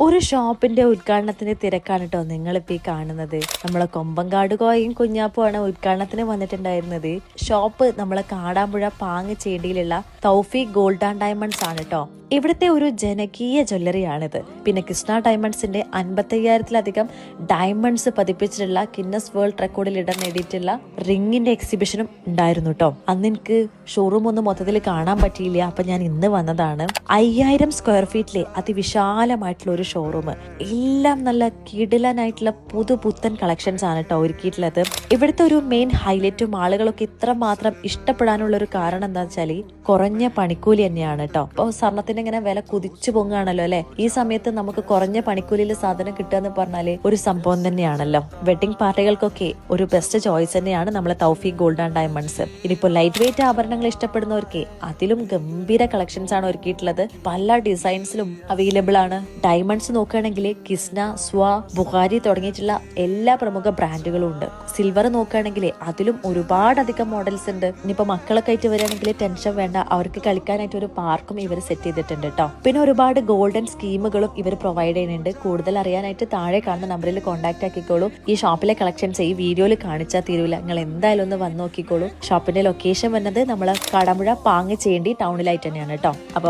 ഒരു ഷോപ്പിന്റെ ഉദ്ഘാടനത്തിന്റെ തിരക്കാണ് കേട്ടോ നിങ്ങളിപ്പോ ഈ കാണുന്നത്. നമ്മളെ കൊമ്പങ്കാട് കോയും കുഞ്ഞാപ്പുമാണ് ഉദ്ഘാടനത്തിന് വന്നിട്ടുണ്ടായിരുന്നത്. ഷോപ്പ് നമ്മളെ കാടാമ്പുഴ പാങ്ങച്ചേടിയിലുള്ള തൗഫീഖ് ഗോൾഡ് ആൻഡ് ഡയമണ്ട്സ് ആണ് കേട്ടോ. ഇവിടുത്തെ ഒരു ജനകീയ ജ്വല്ലറിയാണിത്. പിന്നെ കൃഷ്ണ ഡയമണ്ട്സിന്റെ 55,000-ലധികം ഡയമണ്ട്സ് പതിപ്പിച്ചിട്ടുള്ള ഗിന്നസ് വേൾഡ് റെക്കോർഡിൽ ഇടം നേടിയിട്ടുള്ള റിങ്ങിന്റെ എക്സിബിഷനും ഉണ്ടായിരുന്നു കേട്ടോ. അന്ന് എനിക്ക് ഷോറൂം ഒന്നും മൊത്തത്തിൽ കാണാൻ പറ്റിയില്ല. അപ്പൊ ഞാൻ ഇന്ന് വന്നതാണ്. 5000 സ്ക്വയർ ഫീറ്റിലെ അതിവിശാലമായിട്ടുള്ള ഒരു ഷോറൂം. എല്ലാം നല്ല കിടിലനായിട്ടുള്ള പുതുപുത്തൻ കളക്ഷൻസ് ആണ് കേട്ടോ ഒരുക്കിയിട്ടുള്ളത്. ഇവിടുത്തെ ഒരു മെയിൻ ഹൈലൈറ്റും ആളുകളൊക്കെ ഇത്രമാത്രം ഇഷ്ടപ്പെടാനുള്ള ഒരു കാരണം എന്താ വെച്ചാൽ കുറഞ്ഞ പണിക്കൂലി തന്നെയാണ് കേട്ടോ. അപ്പോൾ സ്വർണത്തിന് ഇങ്ങനെ വില കുതിച്ചു പൊങ്ങാണല്ലോ അല്ലെ. ഈ സമയത്ത് നമുക്ക് കുറഞ്ഞ പണിക്കൂലിയിൽ സാധനം കിട്ടുക എന്ന് പറഞ്ഞാല് ഒരു സംഭവം തന്നെയാണല്ലോ. വെഡിങ് പാർട്ടികൾക്കൊക്കെ ഒരു ബെസ്റ്റ് ചോയ്സ് തന്നെയാണ് നമ്മളെ തൗഫീഖ് ഗോൾഡ് ആൻഡ് ഡയമണ്ട്സ്. ഇനിയിപ്പോ ലൈറ്റ് വെയിറ്റ് ആഭരണങ്ങൾ ഇഷ്ടപ്പെടുന്നവർക്ക് അതിലും ഗംഭീര കളക്ഷൻസ് ആണ് ഒരുക്കിയിട്ടുള്ളത്. പല ഡിസൈൻസിലും അവൈലബിൾ ആണ്. ഡയമണ്ട്സ് നോക്കുകയാണെങ്കിൽ കിസ്ന, സ്വ, ബുഖാരി തുടങ്ങിയിട്ടുള്ള എല്ലാ പ്രമുഖ ബ്രാൻഡുകളും ഉണ്ട്. സിൽവർ നോക്കുകയാണെങ്കിൽ അതിലും ഒരുപാടധികം മോഡൽസ് ഉണ്ട്. ഇനിയിപ്പോ മക്കളൊക്കെ ആയിട്ട് വരികയാണെങ്കിൽ ടെൻഷൻ വേണ്ട, അവർക്ക് കളിക്കാനായിട്ട് ഒരു പാർക്കും ഇവർ സെറ്റ് ചെയ്തിട്ടുണ്ട് കേട്ടോ. പിന്നെ ഒരുപാട് ഗോൾഡൻ സ്കീമുകളും ഇവർ പ്രൊവൈഡ് ചെയ്യുന്നുണ്ട്. കൂടുതൽ അറിയാനായിട്ട് താഴെ കാണുന്ന നമ്പറിൽ കോൺടാക്ട് ആക്കിക്കോളൂ. ഈ ഷോപ്പിലെ കളക്ഷൻസ് ഈ വീഡിയോയിൽ കാണിച്ചാൽ തീരൂല, നിങ്ങൾ എന്തായാലും ഒന്ന് വന്ന് നോക്കിക്കോളൂ. ഷോപ്പിന്റെ ലൊക്കേഷൻ വന്നത് നമ്മളെ കാടാമ്പുഴ പാങ്ങച്ചേണ്ടി ടൗണിലായിട്ട് തന്നെയാണ് കേട്ടോ. അപ്പൊ